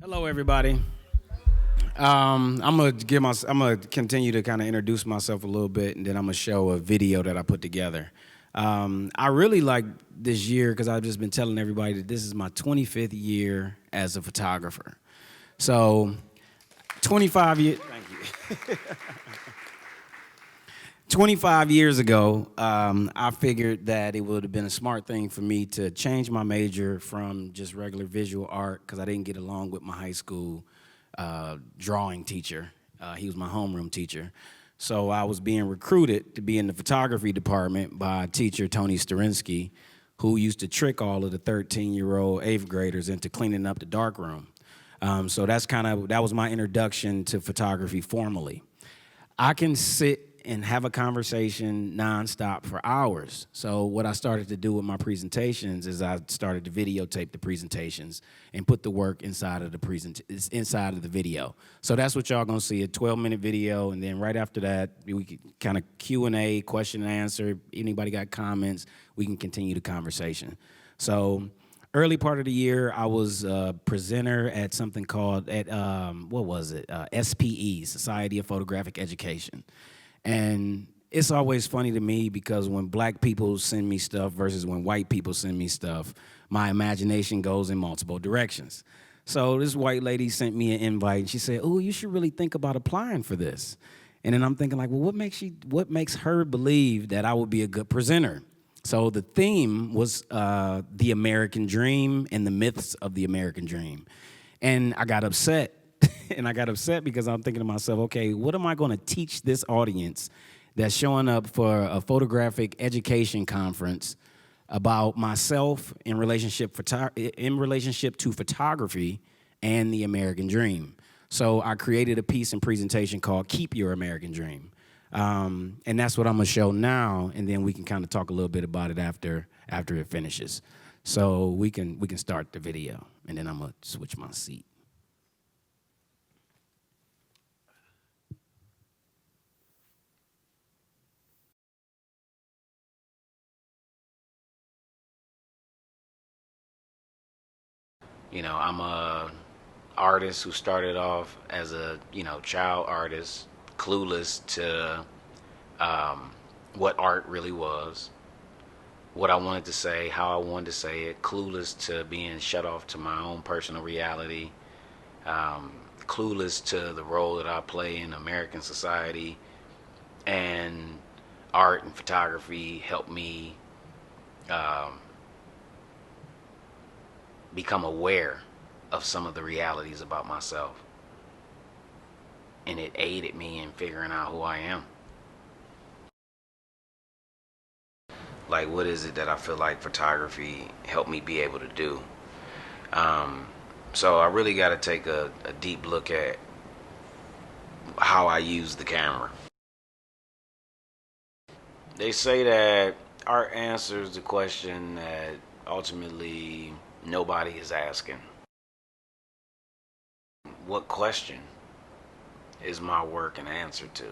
Hello, everybody. I'm gonna continue to kind of introduce myself a little bit, and then I'm gonna show a video that I put together. I really like this year because I've just been telling everybody that this is my 25th year as a photographer. So, 25 years. Thank you. 25 years ago, I figured that it would have been a smart thing for me to change my major from just regular visual art because I didn't get along with my high school drawing teacher. He was my homeroom teacher. So I was being recruited to be in the photography department by teacher Tony Sterinsky, who used to trick all of the 13-year-old eighth graders into cleaning up the darkroom. So that was my introduction to photography formally. I can sit and have a conversation nonstop for hours. So what I started to do with my presentations is I started to videotape the presentations and put the work inside of the video. So that's what y'all gonna see, a 12-minute video, and then right after that, we can kind of Q&A, question and answer. Anybody got comments, we can continue the conversation. So early part of the year, I was a presenter at something called, SPE, Society of Photographic Education. And it's always funny to me because when black people send me stuff versus when white people send me stuff, my imagination goes in multiple directions. So this white lady sent me an invite, and she said, "Oh, you should really think about applying for this." And then I'm thinking like, well, what makes her believe that I would be a good presenter? So the theme was the American dream and the myths of the American dream. And I got upset. And I got upset because I'm thinking to myself, okay, what am I going to teach this audience that's showing up for a photographic education conference about myself in relationship to photography and the American dream? So I created a piece and presentation called Keep Your American Dream. And that's what I'm gonna show now, and then we can kind of talk a little bit about it after it finishes. So we can start the video, and then I'm gonna switch my seat. I'm a artist who started off as a child artist, clueless to what art really was, what I wanted to say, how I wanted to say it, clueless to being shut off to my own personal reality, clueless to the role that I play in American society, and art and photography helped me um, become aware of some of the realities about myself, and it aided me in figuring out who I am. Like, what is it that I feel like photography helped me be able to do? Um, so I really got to take a deep look at how I use the camera. They say that art answers the question that ultimately nobody is asking. What question is my work an answer to?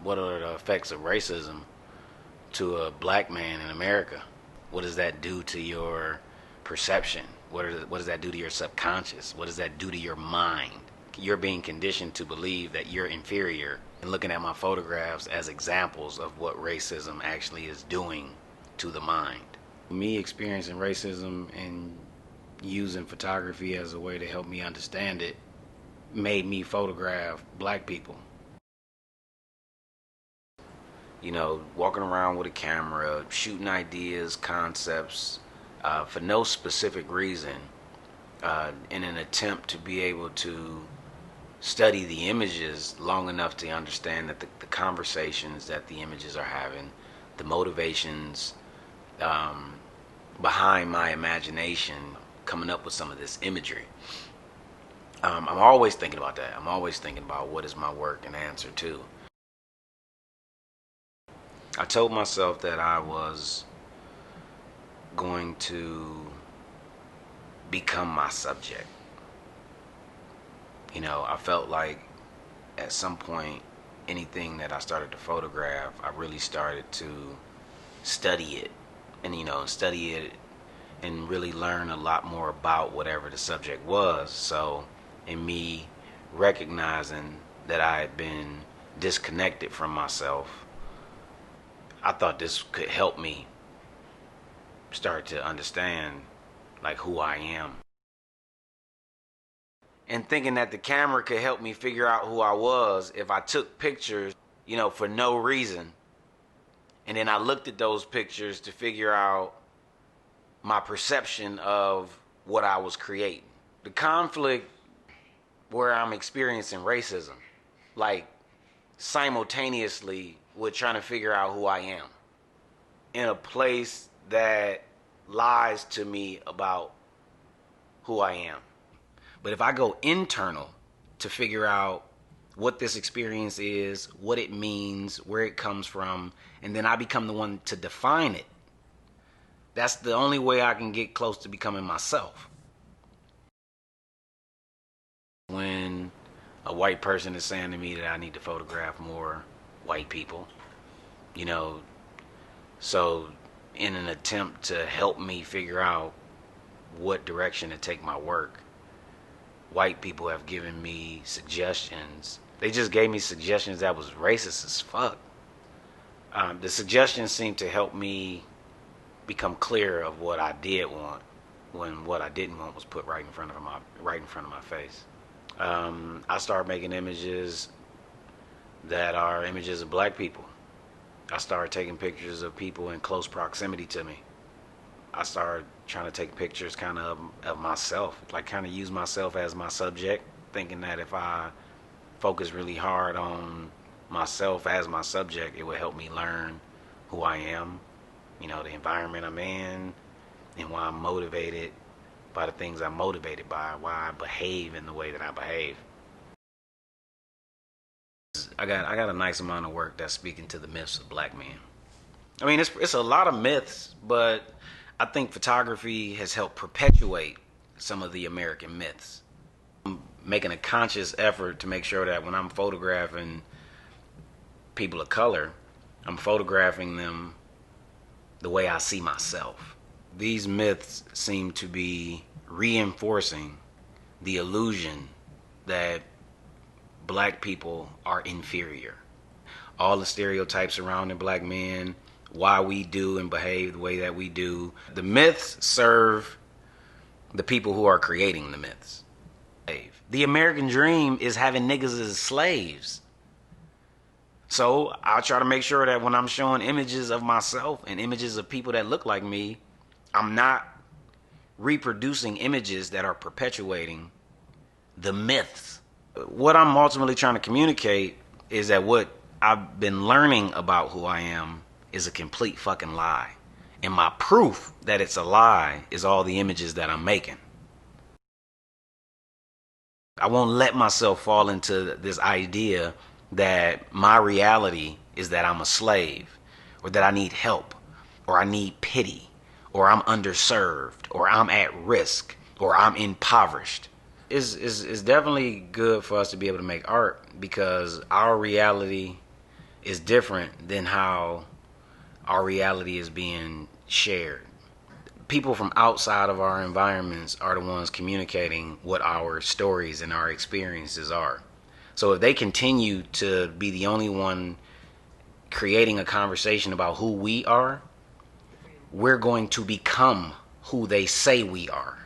What are the effects of racism to a black man in America? What does that do to your perception? What does that do to your subconscious? What does that do to your mind? You're being conditioned to believe that you're inferior, and looking at my photographs as examples of what racism actually is doing to the mind. Me experiencing racism and using photography as a way to help me understand it made me photograph black people. Walking around with a camera, shooting ideas, concepts, for no specific reason, in an attempt to be able to study the images long enough to understand that the conversations that the images are having, the motivations behind my imagination coming up with some of this imagery. I'm always thinking about that. I'm always thinking about what is my work an answer to. I told myself that I was going to become my subject. I felt like at some point, anything that I started to photograph, I really started to study it, and study it and really learn a lot more about whatever the subject was. So in me recognizing that I had been disconnected from myself, I thought this could help me start to understand like who I am. And thinking that the camera could help me figure out who I was if I took pictures, for no reason. And then I looked at those pictures to figure out my perception of what I was creating. The conflict where I'm experiencing racism, like simultaneously with trying to figure out who I am in a place that lies to me about who I am. But if I go internal to figure out what this experience is, what it means, where it comes from, and then I become the one to define it, that's the only way I can get close to becoming myself. When a white person is saying to me that I need to photograph more white people, so in an attempt to help me figure out what direction to take my work, white people have given me suggestions. They just gave me suggestions that was racist as fuck. The suggestions seemed to help me become clear of what I did want, when what I didn't want was put right in front of my face. I started making images that are images of black people. I started taking pictures of people in close proximity to me. I started trying to take pictures kind of myself, like kind of use myself as my subject, thinking that if I focus really hard on myself as my subject, it would help me learn who I am, the environment I'm in, and why I'm motivated by the things I'm motivated by, why I behave in the way that I behave. I got a nice amount of work that's speaking to the myths of black men. I mean, it's a lot of myths, but I think photography has helped perpetuate some of the American myths. I'm making a conscious effort to make sure that when I'm photographing people of color, I'm photographing them the way I see myself. These myths seem to be reinforcing the illusion that black people are inferior. All the stereotypes surrounding black men, why we do and behave the way that we do. The myths serve the people who are creating the myths. The American dream is having niggas as slaves. So I try to make sure that when I'm showing images of myself and images of people that look like me, I'm not reproducing images that are perpetuating the myths. What I'm ultimately trying to communicate is that what I've been learning about who I am is a complete fucking lie. And my proof that it's a lie is all the images that I'm making. I won't let myself fall into this idea that my reality is that I'm a slave, or that I need help, or I need pity, or I'm underserved, or I'm at risk, or I'm impoverished. It's definitely good for us to be able to make art, because our reality is different than how our reality is being shared. People from outside of our environments are the ones communicating what our stories and our experiences are. So if they continue to be the only one creating a conversation about who we are, we're going to become who they say we are.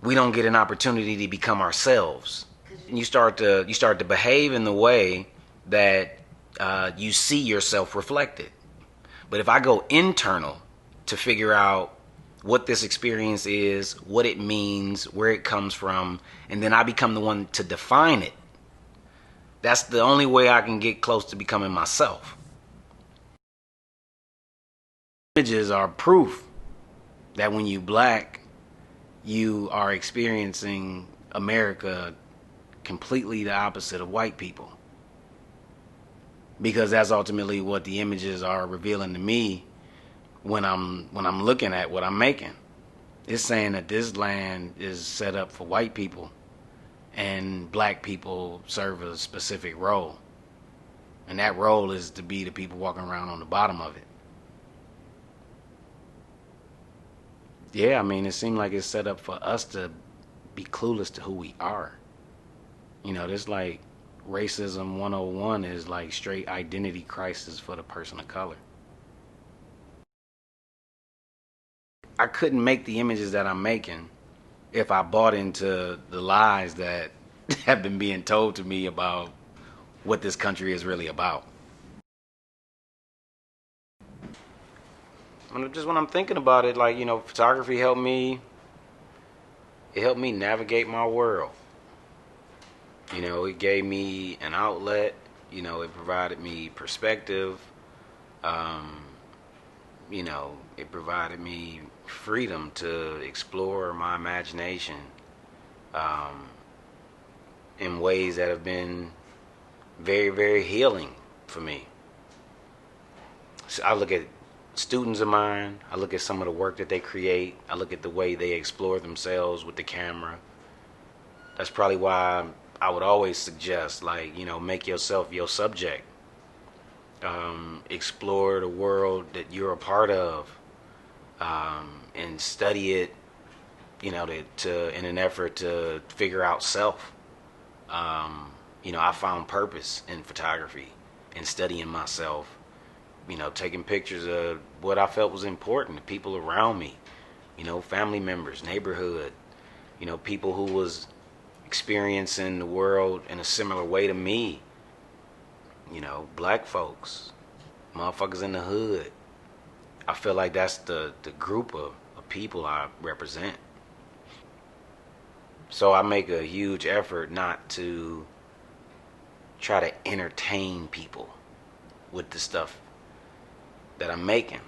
We don't get an opportunity to become ourselves. And you start to behave in the way that you see yourself reflected. But if I go internal to figure out what this experience is, what it means, where it comes from, and then I become the one to define it, that's the only way I can get close to becoming myself. Images are proof that when you black, you are experiencing America completely the opposite of white people. Because that's ultimately what the images are revealing to me when I'm looking at what I'm making. It's saying that this land is set up for white people and black people serve a specific role. And that role is to be the people walking around on the bottom of it. Yeah, I mean, it seemed like it's set up for us to be clueless to who we are. This like racism 101 is like straight identity crisis for the person of color. I couldn't make the images that I'm making if I bought into the lies that have been being told to me about what this country is really about. And just when I'm thinking about it, like, photography helped me, it helped me navigate my world. It gave me an outlet, it provided me perspective. Um, it provided me freedom to explore my imagination um, in ways that have been very, very healing for me. So I look at students of mine, I look at some of the work that they create, I look at the way they explore themselves with the camera. That's probably why I would always suggest, like, make yourself your subject. Explore the world that you're a part of, and study it, to in an effort to figure out self. I found purpose in photography, in studying myself, taking pictures of what I felt was important, the people around me, family members, neighborhood, people who was experiencing the world in a similar way to me, black folks, motherfuckers in the hood. I feel like that's the group of people I represent. So I make a huge effort not to try to entertain people with the stuff that I'm making.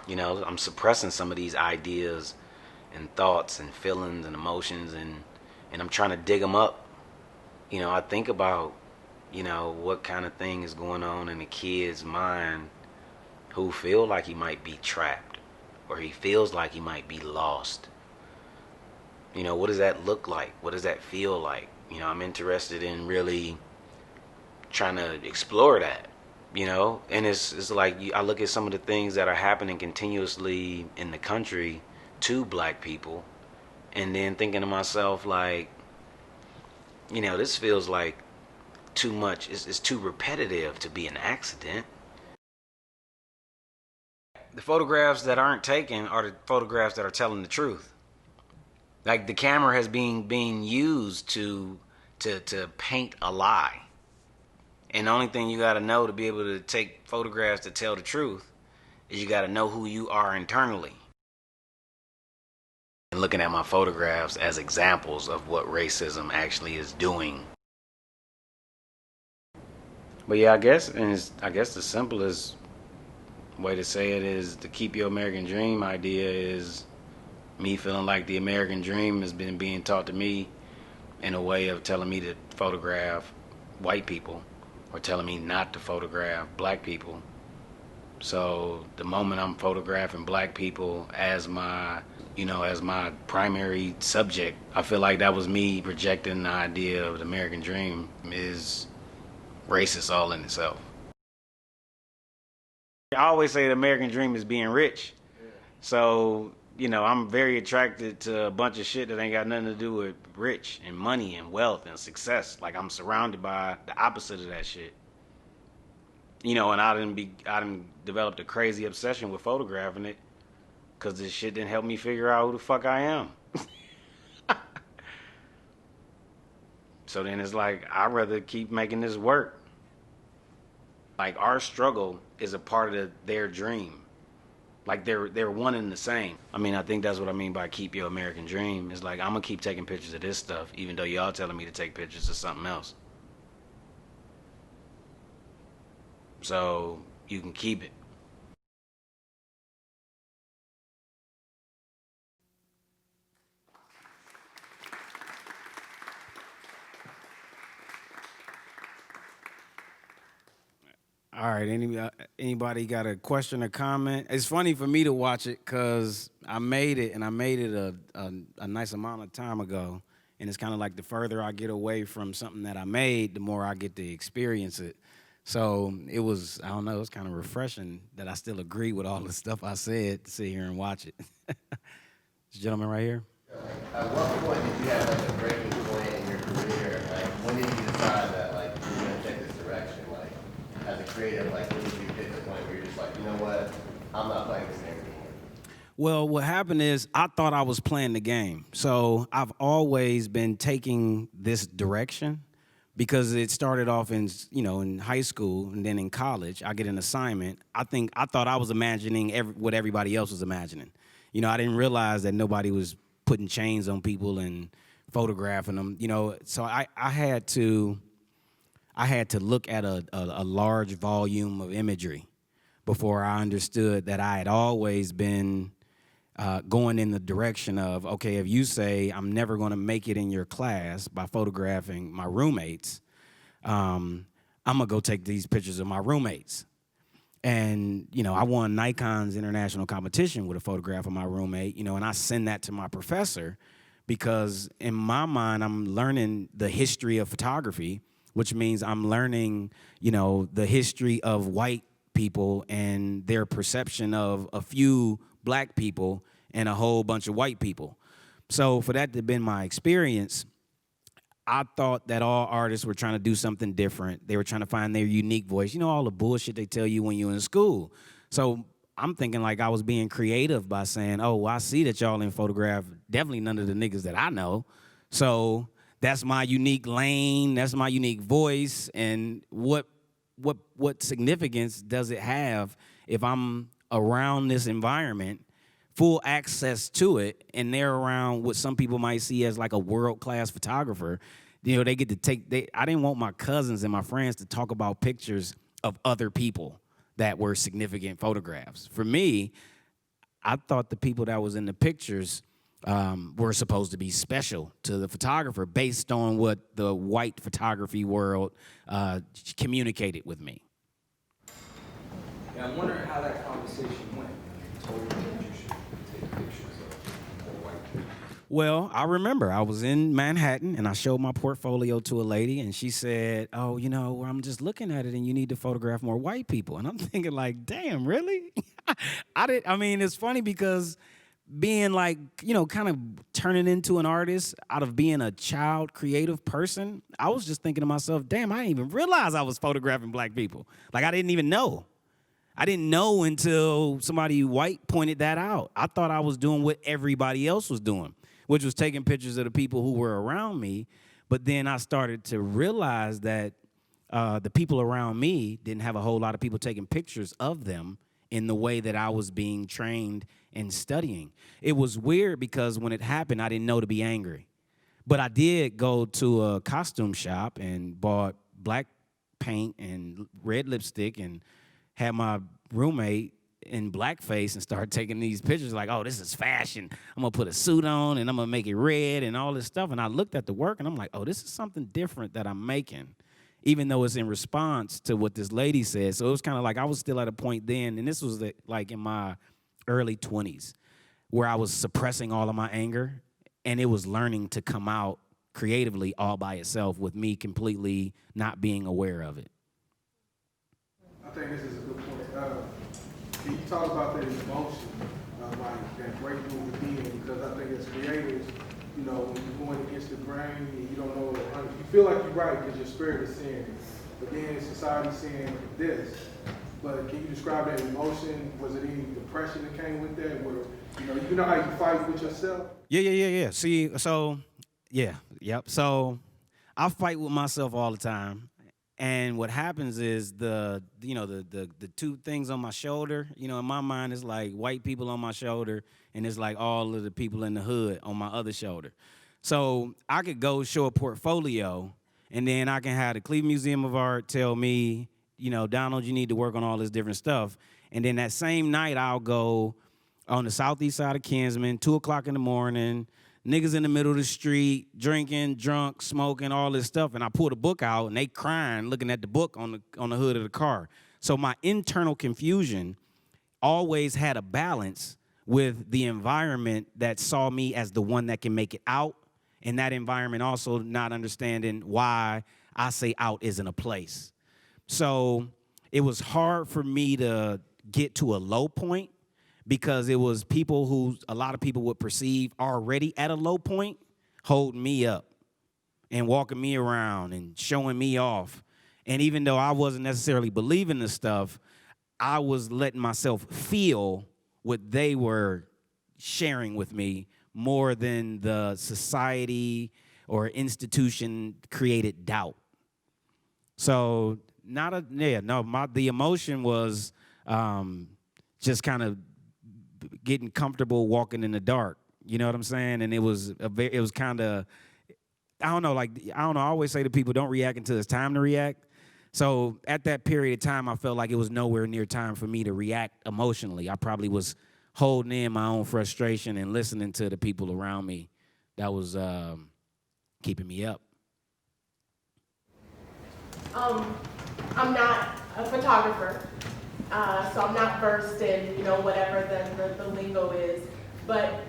I'm suppressing some of these ideas and thoughts and feelings and emotions, and I'm trying to dig them up. I think about, what kind of thing is going on in a kid's mind who feel like he might be trapped or he feels like he might be lost. What does that look like? What does that feel like? I'm interested in really trying to explore that, and it's like I look at some of the things that are happening continuously in the country to black people, and then thinking to myself, like, this feels like too much. It's too repetitive to be an accident. The photographs that aren't taken are the photographs that are telling the truth. Like the camera has been being used to paint a lie. And the only thing you got to know to be able to take photographs to tell the truth is you got to know who you are internally. And looking at my photographs as examples of what racism actually is doing. But yeah, I guess the simplest way to say it is to keep your American dream idea is me feeling like the American dream has been being taught to me in a way of telling me to photograph white people or telling me not to photograph black people. So the moment I'm photographing black people as as my primary subject, I feel like that was me projecting the idea of the American dream is racist all in itself. I always say the American dream is being rich. So, I'm very attracted to a bunch of shit that ain't got nothing to do with rich and money and wealth and success. Like I'm surrounded by the opposite of that shit. And I didn't developed a crazy obsession with photographing it because this shit didn't help me figure out who the fuck I am. So then it's like I'd rather keep making this work. Like our struggle is a part of their dream. Like they're one and the same. I mean, I think that's what I mean by keep your American dream. It's like I'm gonna keep taking pictures of this stuff, even though y'all telling me to take pictures of something else. So you can keep it. All right. Anybody got a question or comment? It's funny for me to watch it because I made it, and I made it a nice amount of time ago. And it's kind of like the further I get away from something that I made, the more I get to experience it. So it was, I don't know, it was kind of refreshing that I still agree with all the stuff I said to sit here and watch it. This gentleman right here. At what point did you have like a breaking point in your career? Like, when did you decide that like you're gonna take this direction? Like, as a creative, like when did you hit the point where you're just like, you know what, I'm not playing this game anymore? Well, what happened is I thought I was playing the game. So I've always been taking this direction because it started off in, in high school and then in college. I get an assignment. I thought I was imagining what everybody else was imagining. I didn't realize that nobody was putting chains on people and photographing them. So I had to look at a large volume of imagery before I understood that I had always been going in the direction of, okay, if you say I'm never going to make it in your class by photographing my roommates, I'm going to go take these pictures of my roommates. And, I won Nikon's international competition with a photograph of my roommate, and I send that to my professor because in my mind, I'm learning the history of photography, which means I'm learning, the history of white people and their perception of a few black people and a whole bunch of white people. So for that to have been my experience, I thought that all artists were trying to do something different. They were trying to find their unique voice. All the bullshit they tell you when you're in school. So I'm thinking like I was being creative by saying, oh, well, I see that y'all in photograph. Definitely none of the niggas that I know. So that's my unique lane. That's my unique voice. And what significance does it have if I'm around this environment, full access to it, and they're around what some people might see as like a world-class photographer? They get to I didn't want my cousins and my friends to talk about pictures of other people that were significant photographs. For me, I thought the people that was in the pictures were supposed to be special to the photographer based on what the white photography world communicated with me. Yeah, I'm wondering how that conversation went when you told them that you should take pictures of more white people. Well, I remember I was in Manhattan and I showed my portfolio to a lady and she said, oh, I'm just looking at it and you need to photograph more white people. And I'm thinking like, damn, really? It's funny because being like, kind of turning into an artist out of being a child creative person, I was just thinking to myself, damn, I didn't even realize I was photographing black people. Like I didn't even know. I didn't know until somebody white pointed that out. I thought I was doing what everybody else was doing, which was taking pictures of the people who were around me. But then I started to realize that the people around me didn't have a whole lot of people taking pictures of them in the way that I was being trained and studying. It was weird because when it happened, I didn't know to be angry. But I did go to a costume shop and bought black paint and red lipstick and had my roommate in blackface and started taking these pictures like, oh, this is fashion. I'm going to put a suit on and I'm going to make it red and all this stuff. And I looked at the work and I'm like, oh, this is something different that I'm making, even though it's in response to what this lady said. So it was kind of like I was still at a point then, and this was like in my early 20s, where I was suppressing all of my anger, and it was learning to come out creatively all by itself with me completely not being aware of it. I think this is a good point. Can you talk about that emotion, like that breakthrough within? Because I think as creators, when you're going against the grain and you don't know, you feel like you're right because your spirit is saying it, but then society's saying this. But can you describe that emotion? Was it any depression that came with that? Where you know how you fight with yourself? Yeah. See, so yep. So I fight with myself all the time. And what happens is the two things on my shoulder, in my mind it's like white people on my shoulder and it's like all of the people in the hood on my other shoulder. So I could go show a portfolio and then I can have the Cleveland Museum of Art tell me, Donald, you need to work on all this different stuff. And then that same night I'll go on the southeast side of Kinsman, 2 o'clock in the morning, niggas in the middle of the street, drinking, drunk, smoking, all this stuff. And I pull the book out, and they crying, looking at the book on the hood of the car. So my internal confusion always had a balance with the environment that saw me as the one that can make it out, and that environment also not understanding why I say out isn't a place. So it was hard for me to get to a low point because it was people who a lot of people would perceive already at a low point holding me up and walking me around and showing me off. And even though I wasn't necessarily believing this stuff, I was letting myself feel what they were sharing with me more than the society or institution created doubt. So the emotion was just kind of getting comfortable walking in the dark. You know what I'm saying? And it was kind of, I always say to people, don't react until it's time to react. So at that period of time, I felt like it was nowhere near time for me to react emotionally. I probably was holding in my own frustration and listening to the people around me that was keeping me up. I'm not a photographer, so I'm not versed in, whatever the lingo is. But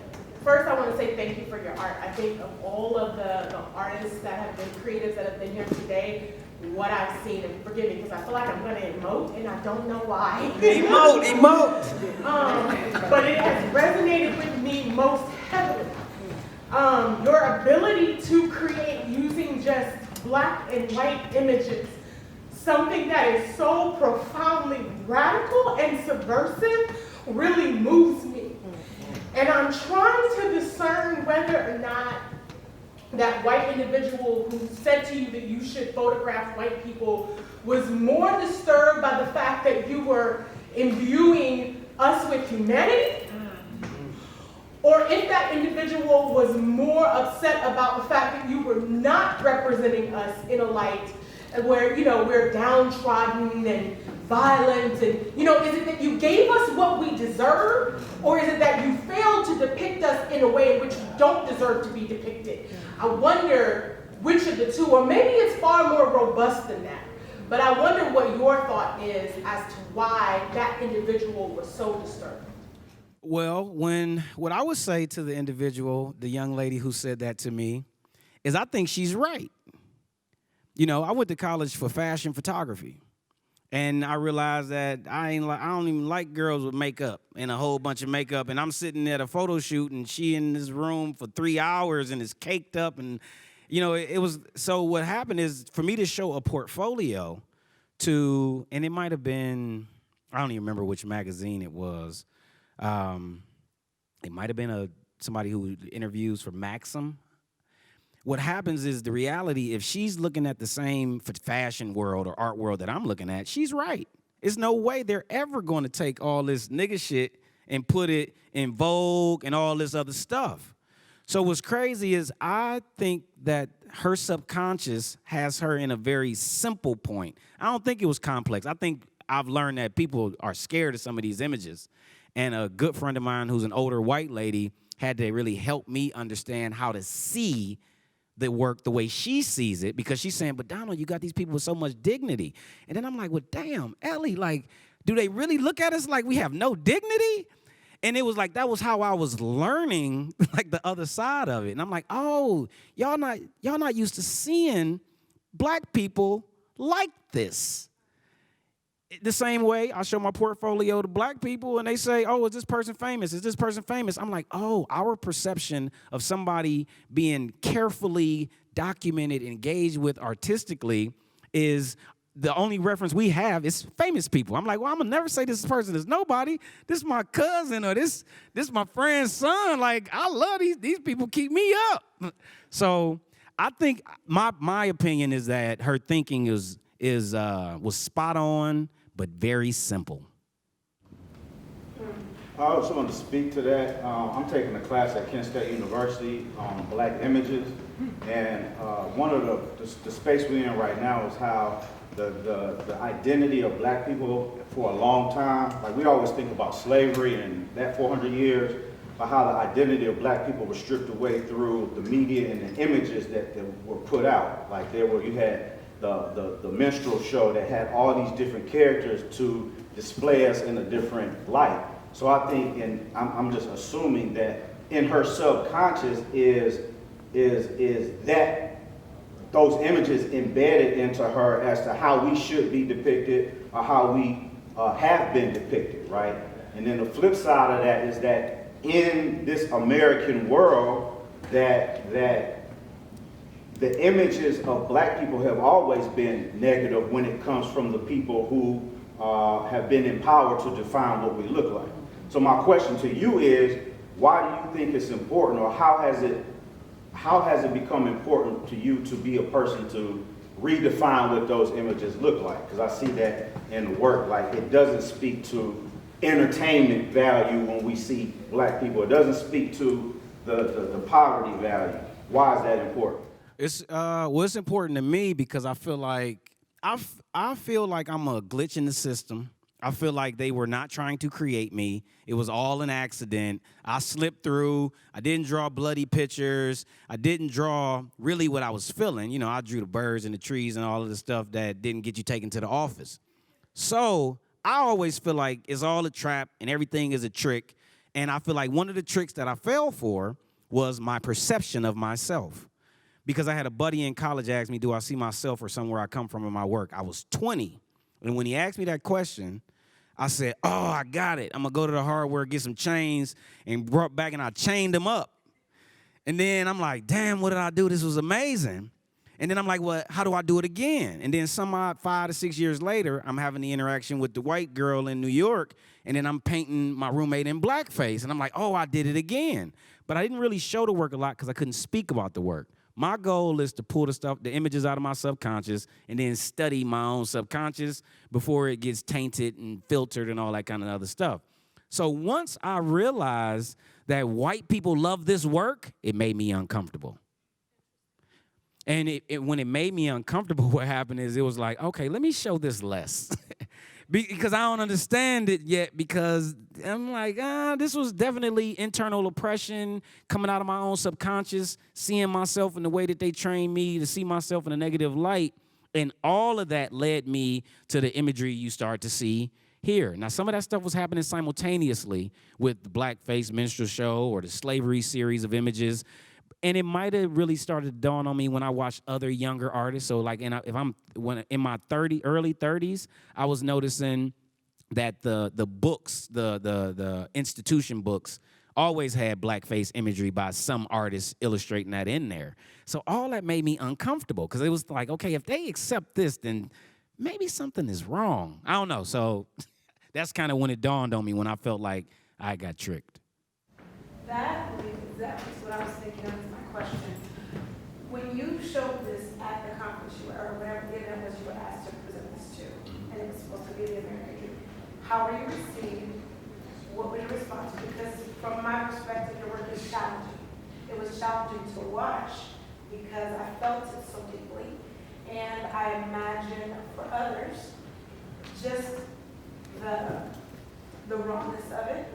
first, I want to say thank you for your art. I think of all of the artists that have been creatives that have been here today, what I've seen, and forgive me because I feel like I'm going to emote, and I don't know why. Emote! But it has resonated with me most heavily. Your ability to create using just black and white images, something that is so profoundly radical and subversive, really moves me. And I'm trying to discern whether or not that white individual who said to you that you should photograph white people was more disturbed by the fact that you were imbuing us with humanity, or if that individual was more upset about the fact that you were not representing us in a light where, we're downtrodden and violent, and, is it that you gave us what we deserve, or is it that you failed to depict us in a way in which we don't deserve to be depicted? I wonder which of the two, or maybe it's far more robust than that, but I wonder what your thought is as to why that individual was so disturbed. Well, what I would say to the individual, the young lady who said that to me, is I think she's right. I went to college for fashion photography, and I realized that I don't even like girls with makeup and a whole bunch of makeup, and I'm sitting at a photo shoot, and she in this room for 3 hours, and it's caked up, and it was. So what happened is for me to show a portfolio to, and it might have been, I don't even remember which magazine it was. It might have been somebody who interviews for Maxim. What happens is the reality, if she's looking at the same fashion world or art world that I'm looking at, she's right. There's no way they're ever going to take all this nigga shit and put it in Vogue and all this other stuff. So what's crazy is I think that her subconscious has her in a very simple point. I don't think it was complex. I think I've learned that people are scared of some of these images. And a good friend of mine who's an older white lady had to really help me understand how to see the work the way she sees it, because she's saying, but Donald, you got these people with so much dignity. And then I'm like, well, damn, Ellie, do they really look at us like we have no dignity? And it was like, that was how I was learning the other side of it. And I'm like, oh, y'all not used to seeing black people like this. The same way I show my portfolio to black people and they say, oh, is this person famous? Is this person famous? I'm like, oh, our perception of somebody being carefully documented, engaged with artistically is the only reference we have is famous people. I'm like, well, I'm going to never say this person is nobody. This is my cousin or this is my friend's son. I love these people keep me up. So I think my opinion is that her thinking was spot on, but very simple. I also want to speak to that. I'm taking a class at Kent State University on black images, and one of the space we're in right now is how the identity of black people for a long time, we always think about slavery and that 400 years, but how the identity of black people was stripped away through the media and the images that were put out. You had the minstrel show that had all these different characters to display us in a different light. So I think, and I'm just assuming that in her subconscious is that those images embedded into her as to how we should be depicted or how we have been depicted, right? And then the flip side of that is that in this American world, that the images of black people have always been negative when it comes from the people who have been empowered to define what we look like. So my question to you is, why do you think it's important, or how has it become important to you to be a person to redefine what those images look like? Because I see that in the work, like it doesn't speak to entertainment value when we see black people. It doesn't speak to the poverty value. Why is that important? It's important to me because I feel like I feel like I'm a glitch in the system. I feel like they were not trying to create me. It was all an accident. I slipped through. I didn't draw bloody pictures. I didn't draw really what I was feeling. You know, I drew the birds and the trees and all of the stuff that didn't get you taken to the office. So I always feel like it's all a trap and everything is a trick. And I feel like one of the tricks that I fell for was my perception of myself. Because I had a buddy in college ask me, do I see myself or somewhere I come from in my work? I was 20. And when he asked me that question, I said, oh, I got it. I'm going to go to the hardware, get some chains, and brought back, and I chained them up. And then I'm like, damn, what did I do? This was amazing. And then I'm like, well, how do I do it again? And then some odd 5 to 6 years later, I'm having the interaction with the white girl in New York, and then I'm painting my roommate in blackface. And I'm like, oh, I did it again. But I didn't really show the work a lot because I couldn't speak about the work. My goal is to pull the images out of my subconscious and then study my own subconscious before it gets tainted and filtered and all that kind of other stuff. So once I realized that white people love this work, it made me uncomfortable. And when it made me uncomfortable, what happened is it was like, okay, let me show this less. Because I don't understand it yet, because I'm like, this was definitely internal oppression coming out of my own subconscious, seeing myself in the way that they trained me to see myself in a negative light. And all of that led me to the imagery you start to see here. Now, some of that stuff was happening simultaneously with the Blackface Minstrel Show or the slavery series of images. And it might have really started to dawn on me when I watched other younger artists. So, like, in my early 30s, I was noticing that the books, the institution books, always had blackface imagery by some artists illustrating that in there. So all that made me uncomfortable because it was like, okay, if they accept this, then maybe something is wrong. I don't know. So that's kind of when it dawned on me, when I felt like I got tricked. That was what I was thinking of as my question. When you showed this at the conference, or whatever the event was you were asked to present this to, and it was supposed to be the American Youth, how were you received? What was your response? Because from my perspective, your work is challenging. It was challenging to watch because I felt it so deeply, and I imagine for others, just the wrongness of it,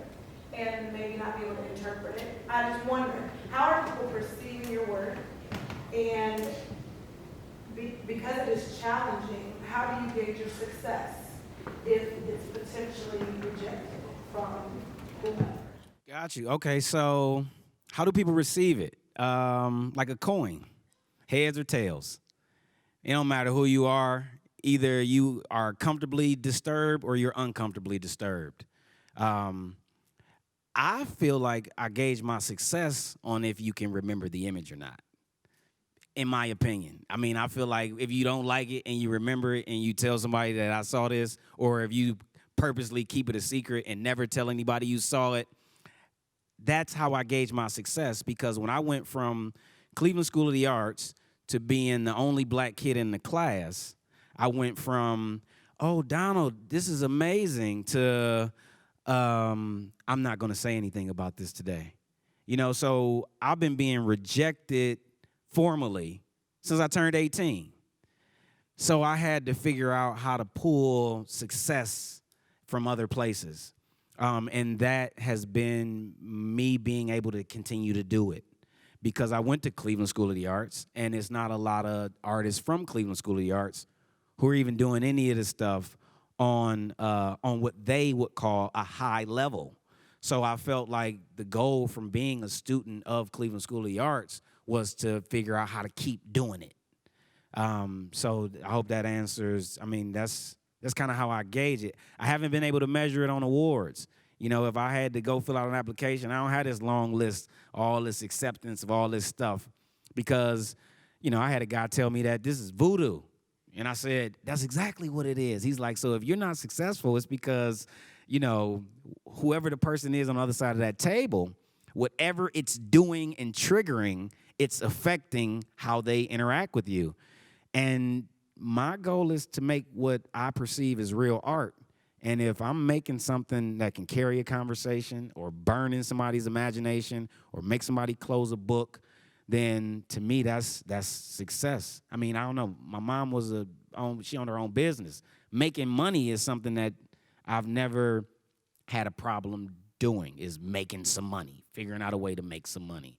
and maybe not be able to interpret it. I just wonder, how are people perceiving your work? And because it is challenging, how do you gauge your success if it's potentially rejected from whomever? Got you. Okay, so how do people receive it? Like a coin, heads or tails. It don't matter who you are. Either you are comfortably disturbed or you're uncomfortably disturbed. I feel like I gauge my success on if you can remember the image or not, in my opinion. I mean, I feel like if you don't like it and you remember it and you tell somebody that I saw this, or if you purposely keep it a secret and never tell anybody you saw it, that's how I gauge my success. Because when I went from Cleveland School of the Arts to being the only black kid in the class, I went from, oh, Donald, this is amazing, to I'm not going to say anything about this today. You know, so I've been being rejected formally since I turned 18. So I had to figure out how to pull success from other places. And that has been me being able to continue to do it. Because I went to Cleveland School of the Arts, and it's not a lot of artists from Cleveland School of the Arts who are even doing any of this stuff on what they would call a high level. So I felt like the goal from being a student of Cleveland School of the Arts was to figure out how to keep doing it. So I hope that answers. I mean, that's kind of how I gauge it. I haven't been able to measure it on awards. You know, if I had to go fill out an application, I don't have this long list, all this acceptance of all this stuff, because, you know, I had a guy tell me that this is voodoo. And I said, that's exactly what it is. He's like, so if you're not successful, it's because, you know, whoever the person is on the other side of that table, whatever it's doing and triggering, it's affecting how they interact with you. And my goal is to make what I perceive as real art. And if I'm making something that can carry a conversation or burn in somebody's imagination or make somebody close a book, then to me that's success. I mean, I don't know. My mom was she owned her own business. Making money is something that I've never had a problem doing, is making some money, figuring out a way to make some money.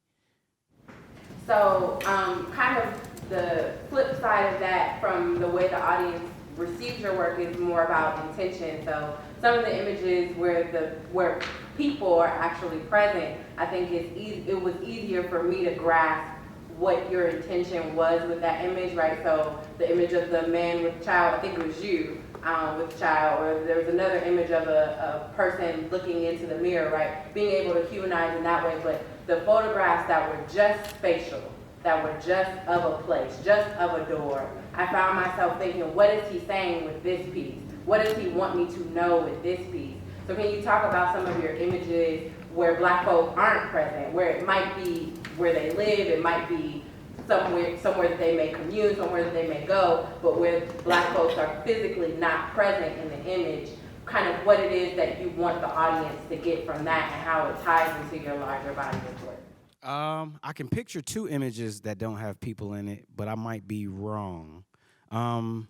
So kind of the flip side of that, from the way the audience receives your work, is more about intention. So some of the images where people are actually present, I think it was easier for me to grasp what your intention was with that image, right? So the image of the man with child, I think it was you with child, or there was another image of a person looking into the mirror, right? Being able to humanize in that way, but the photographs that were just spatial, that were just of a place, just of a door, I found myself thinking, what is he saying with this piece? What does he want me to know with this piece? So can you talk about some of your images where Black folk aren't present, where it might be where they live, it might be somewhere that they may commune, somewhere that they may go, but where Black folks are physically not present in the image, kind of what it is that you want the audience to get from that and how it ties into your larger body of work? I can picture two images that don't have people in it, but I might be wrong. So I'm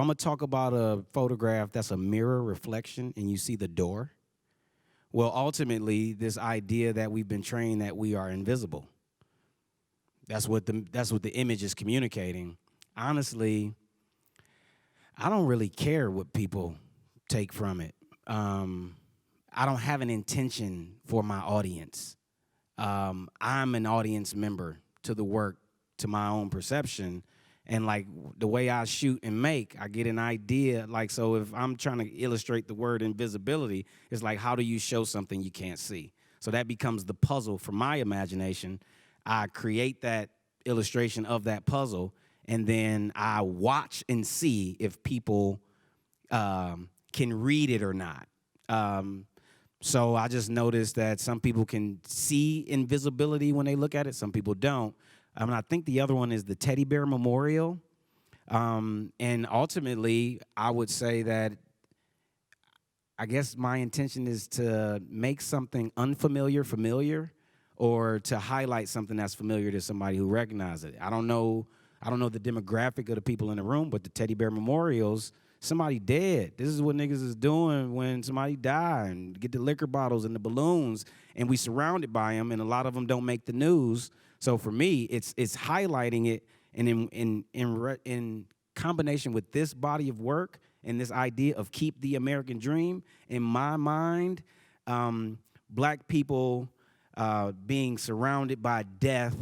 gonna talk about a photograph that's a mirror reflection and you see the door. Well, ultimately, this idea that we've been trained that we are invisible. That's what the image is communicating. Honestly, I don't really care what people take from it. I don't have an intention for my audience. I'm an audience member to the work, to my own perception. And like the way I shoot and make, I get an idea. Like, so if I'm trying to illustrate the word invisibility, it's like, how do you show something you can't see? So that becomes the puzzle for my imagination. I create that illustration of that puzzle, and then I watch and see if people can read it or not. So I just noticed that some people can see invisibility when they look at it. Some people don't. I think the other one is the Teddy Bear Memorial. And ultimately, I would say that I guess my intention is to make something unfamiliar familiar, or to highlight something that's familiar to somebody who recognizes it. I don't know the demographic of the people in the room, but the Teddy Bear Memorials, somebody dead. This is what niggas is doing when somebody die, and get the liquor bottles and the balloons, and we surrounded by them, and a lot of them don't make the news. So for me, it's highlighting it, and in combination with this body of work and this idea of keep the American dream, in my mind, Black people being surrounded by death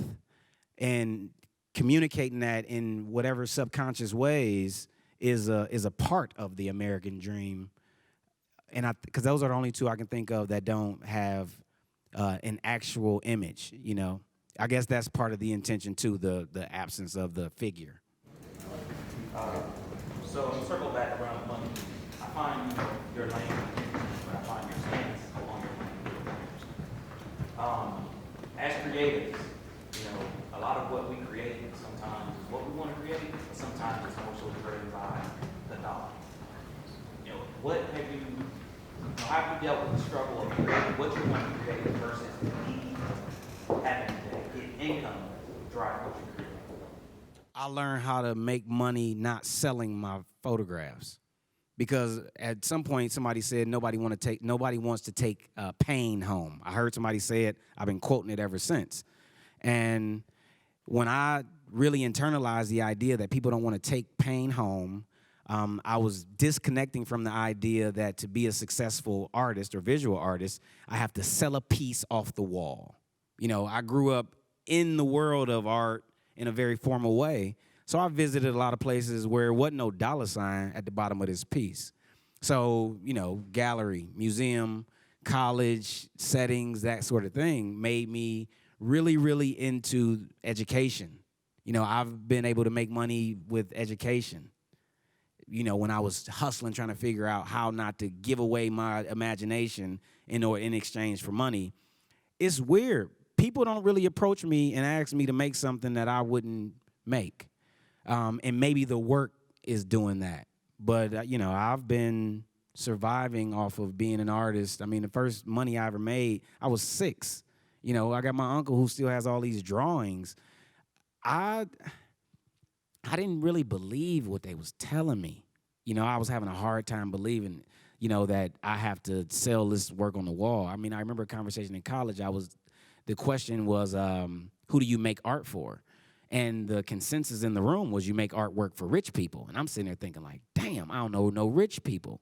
and communicating that in whatever subconscious ways is a part of the American dream. And because those are the only two I can think of that don't have an actual image, you know. I guess that's part of the intention too, the absence of the figure. So to circle back around money, I find your lane, I find your stance along your lane. As creatives, a lot of what we create sometimes is what we want to create, but sometimes it's more so driven by the dollar. What have you, how have you dealt with the struggle of creating what you want to create versus the need of having to get income to drive what you create? I learned how to make money not selling my photographs, because at some point somebody said nobody wants to take pain home. I heard somebody say it. I've been quoting it ever since. And when I really internalized the idea that people don't want to take pain home, I was disconnecting from the idea that to be a successful artist or visual artist, I have to sell a piece off the wall. I grew up in the world of art in a very formal way. So I visited a lot of places where there wasn't no dollar sign at the bottom of this piece. So, gallery, museum, college settings, that sort of thing made me really, really into education. I've been able to make money with education. When I was hustling, trying to figure out how not to give away my imagination in exchange for money. It's weird. People don't really approach me and ask me to make something that I wouldn't make. And maybe the work is doing that. But, I've been surviving off of being an artist. I mean, the first money I ever made, I was 6. I got my uncle who still has all these drawings. I didn't really believe what they was telling me. I was having a hard time believing, that I have to sell this work on the wall. I mean, I remember a conversation in college. The question was, who do you make art for? And the consensus in the room was you make artwork for rich people. And I'm sitting there thinking like, damn, I don't know no rich people.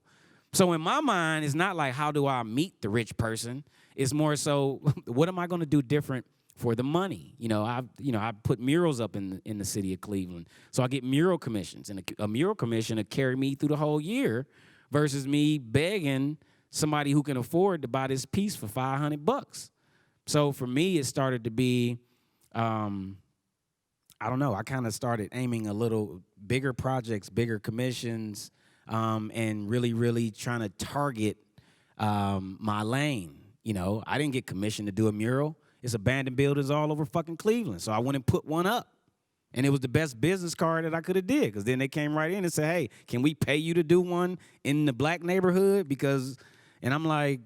So in my mind, it's not like how do I meet the rich person? It's more so, what am I going to do different for the money? I put murals up in the city of Cleveland. So I get mural commissions. And a mural commission will carry me through the whole year versus me begging somebody who can afford to buy this piece for $500. So for me, it started to be, I don't know, I kind of started aiming a little bigger projects, bigger commissions, and really, really trying to target my lane. I didn't get commissioned to do a mural. It's abandoned buildings all over fucking Cleveland. So I went and put one up. And it was the best business card that I could have did, because then they came right in and said, hey, can we pay you to do one in the black neighborhood? And I'm like,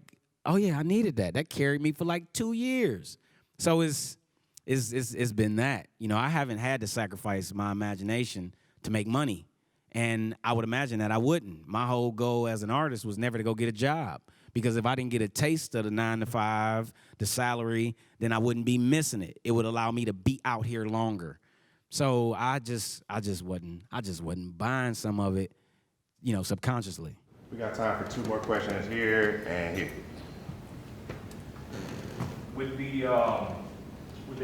oh yeah, I needed that. That carried me for like 2 years. So it's been that. I haven't had to sacrifice my imagination to make money. And I would imagine that I wouldn't. My whole goal as an artist was never to go get a job. Because if I didn't get a taste of the 9 to 5, the salary, then I wouldn't be missing it. It would allow me to be out here longer. So I just wasn't buying some of it, subconsciously. We got time for 2 more questions here and here. With the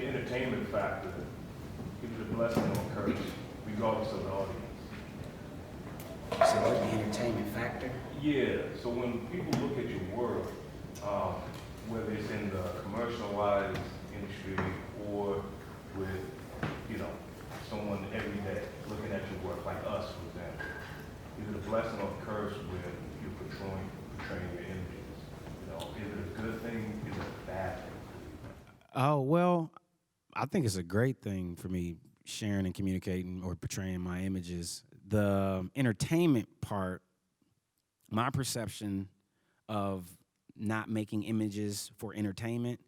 entertainment factor, is it a blessing or a curse, regardless of the audience? So what, the entertainment factor? Yeah, so when people look at your work, whether it's in the commercialized industry or with, someone every day looking at your work, like us, for example, is it a blessing or a curse when you're portraying your images? Is it a good thing? Is it a bad thing? Oh, well, I think it's a great thing for me sharing and communicating or portraying my images. The entertainment part, my perception of not making images for entertainment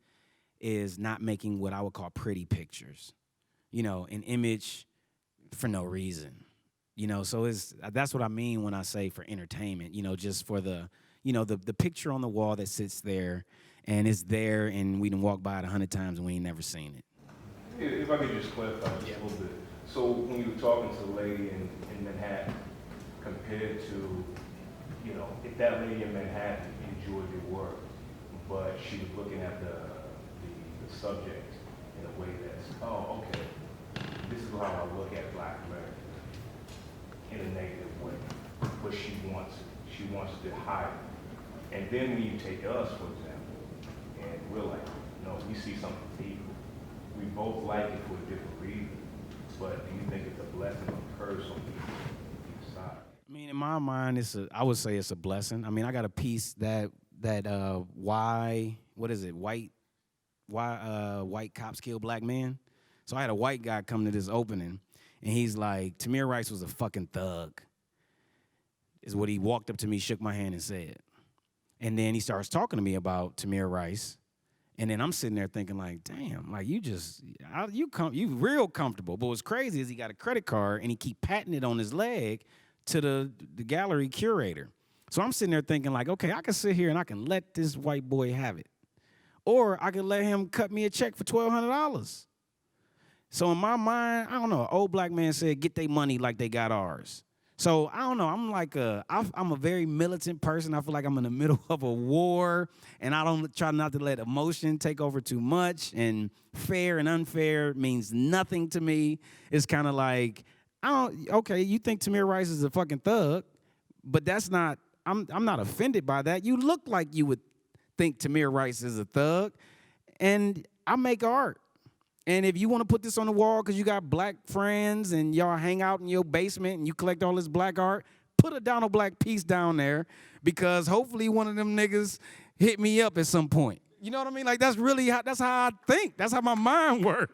is not making what I would call pretty pictures. An image for no reason. So that's what I mean when I say for entertainment, just for the picture on the wall that sits there and it's there and we can walk by it 100 times and we ain't never seen it. If I could just clarify just a little bit. So when you were talking to the lady in Manhattan, compared to, if that lady in Manhattan enjoyed your work, but she was looking at the subject in a way that's, oh, okay, this is how I look at Black Americans in a negative way, but she wants to hide it. And then when you take us, for example, and we're like, no, we see something deeper. We both like it for a different reason, but do you think it's a blessing or a curse on either side? I mean, in my mind, I would say it's a blessing. I mean, I got a piece that white cops kill black men. So I had a white guy come to this opening, and he's like, Tamir Rice was a fucking thug, is what he walked up to me, shook my hand, and said. And then he starts talking to me about Tamir Rice, and then I'm sitting there thinking like, damn, like you real comfortable. But what's crazy is he got a credit card, and he keep patting it on his leg to the gallery curator. So I'm sitting there thinking like, okay, I can sit here and I can let this white boy have it. Or I could let him cut me a check for $1,200. So in my mind, I don't know, an old black man said, get their money like they got ours. So I don't know, I'm a very militant person. I feel like I'm in the middle of a war, and I don't try not to let emotion take over too much, and fair and unfair means nothing to me. It's kind of like, I Okay, you think Tamir Rice is a fucking thug, but that's not, I'm not offended by that. You look like you would think Tamir Rice is a thug, and I make art. And if you want to put this on the wall because you got black friends and y'all hang out in your basement and you collect all this black art, put a Donald Black piece down there because hopefully one of them niggas hit me up at some point. You know what I mean? Like, that's how I think. That's how my mind works.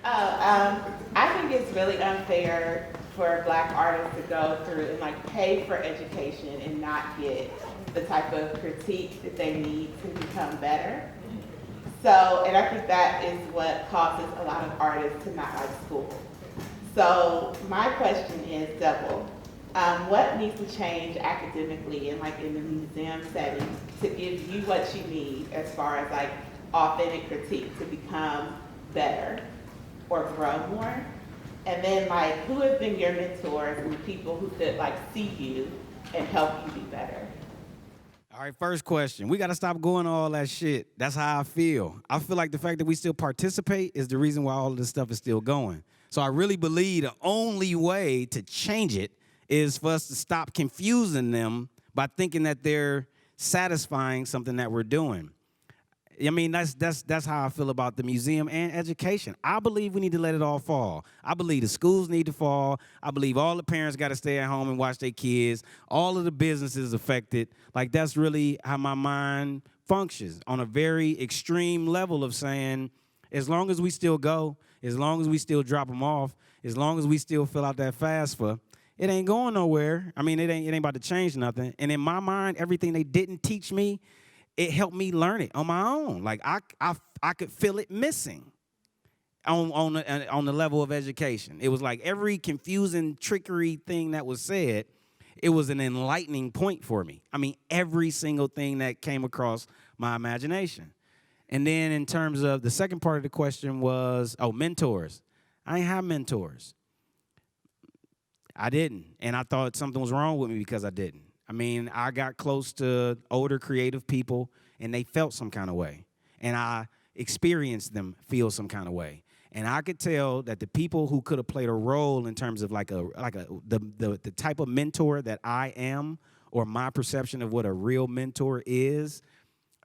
I think it's really unfair for black artists to go through and like pay for education and not get the type of critique that they need to become better. So, and I think that is what causes a lot of artists to not like school. So my question is double. What needs to change academically and like in the museum setting to give you what you need as far as like authentic critique to become better or grow more? And then like, who have been your mentors and people who could like see you and help you be better? All right, first question. We got to stop going all that shit. That's how I feel. I feel like the fact that we still participate is the reason why all of this stuff is still going. So I really believe the only way to change it is for us to stop confusing them by thinking that they're satisfying something that we're doing. I mean, that's how I feel about the museum and education. I believe we need to let it all fall. I believe the schools need to fall. I believe all the parents got to stay at home and watch their kids. All of the businesses affected. Like, that's really how my mind functions on a very extreme level of saying, as long as we still go, as long as we still drop them off, as long as we still fill out that FAFSA, it ain't going nowhere. I mean, it ain't about to change nothing. And in my mind, everything they didn't teach me, it helped me learn it on my own. Like, I could feel it missing on the level of education. It was like every confusing trickery thing that was said, it was an enlightening point for me. I mean, every single thing that came across my imagination. And then in terms of the second part of the question was, mentors. I ain't have mentors. I didn't. And I thought something was wrong with me because I didn't. I mean, I got close to older creative people, and they felt some kind of way. And I experienced them feel some kind of way. And I could tell that the people who could have played a role in terms of the type of mentor that I am, or my perception of what a real mentor is,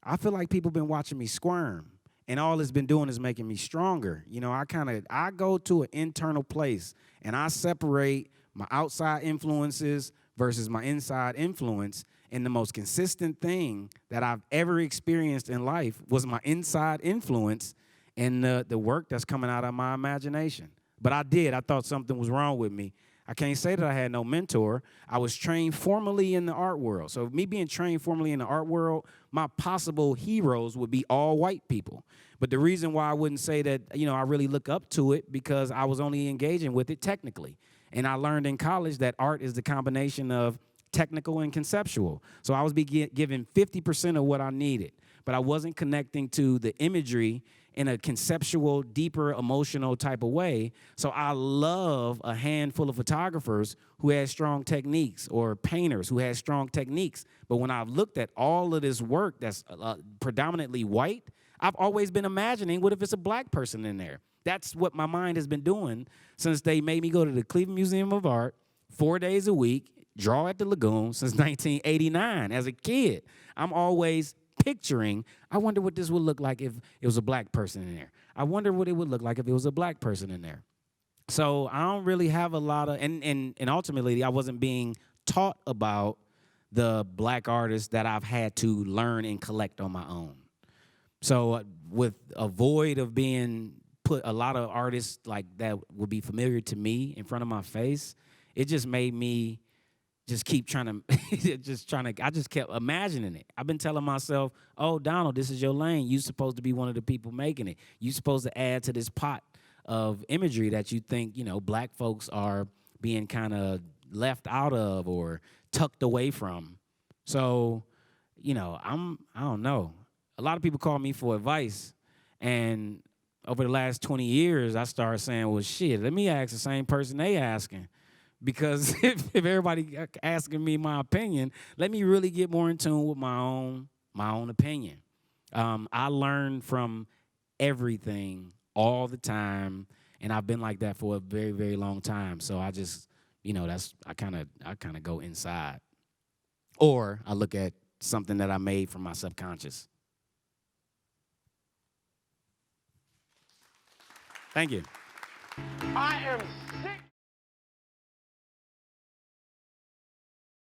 I feel like people been watching me squirm. And all it's been doing is making me stronger. You know, I go to an internal place, and I separate my outside influences versus my inside influence. And the most consistent thing that I've ever experienced in life was my inside influence and the work that's coming out of my imagination. But I thought something was wrong with me. I can't say that I had no mentor. I was trained formally in the art world. So me being trained formally in the art world, my possible heroes would be all white people. But the reason why I wouldn't say that, I really look up to it, because I was only engaging with it technically. And I learned in college that art is the combination of technical and conceptual. So I was given 50% of what I needed, but I wasn't connecting to the imagery in a conceptual, deeper, emotional type of way. So I love a handful of photographers who had strong techniques, or painters who had strong techniques. But when I've looked at all of this work that's predominantly white, I've always been imagining, what if it's a black person in there? That's what my mind has been doing since they made me go to the Cleveland Museum of Art 4 days a week, draw at the Lagoon since 1989 as a kid. I'm always picturing, I wonder what this would look like if it was a black person in there. I wonder what it would look like if it was a black person in there. So I don't really have a lot of, and ultimately I wasn't being taught about the black artists that I've had to learn and collect on my own. So with a void of being put a lot of artists like that would be familiar to me in front of my face, it just made me just keep trying to, I just kept imagining it. I've been telling myself, oh, Donald, this is your lane. You're supposed to be one of the people making it. You're supposed to add to this pot of imagery that you think, black folks are being kind of left out of or tucked away from. So, I don't know. A lot of people call me for advice, and over the last 20 years, I started saying, well, shit, let me ask the same person they asking. Because if everybody asking me my opinion, let me really get more in tune with my own opinion. I learn from everything all the time, And I've been like that for a very, very long time. So I just, you know, I kind of go inside. Or I look at something that I made from my subconscious. Thank you. I am sick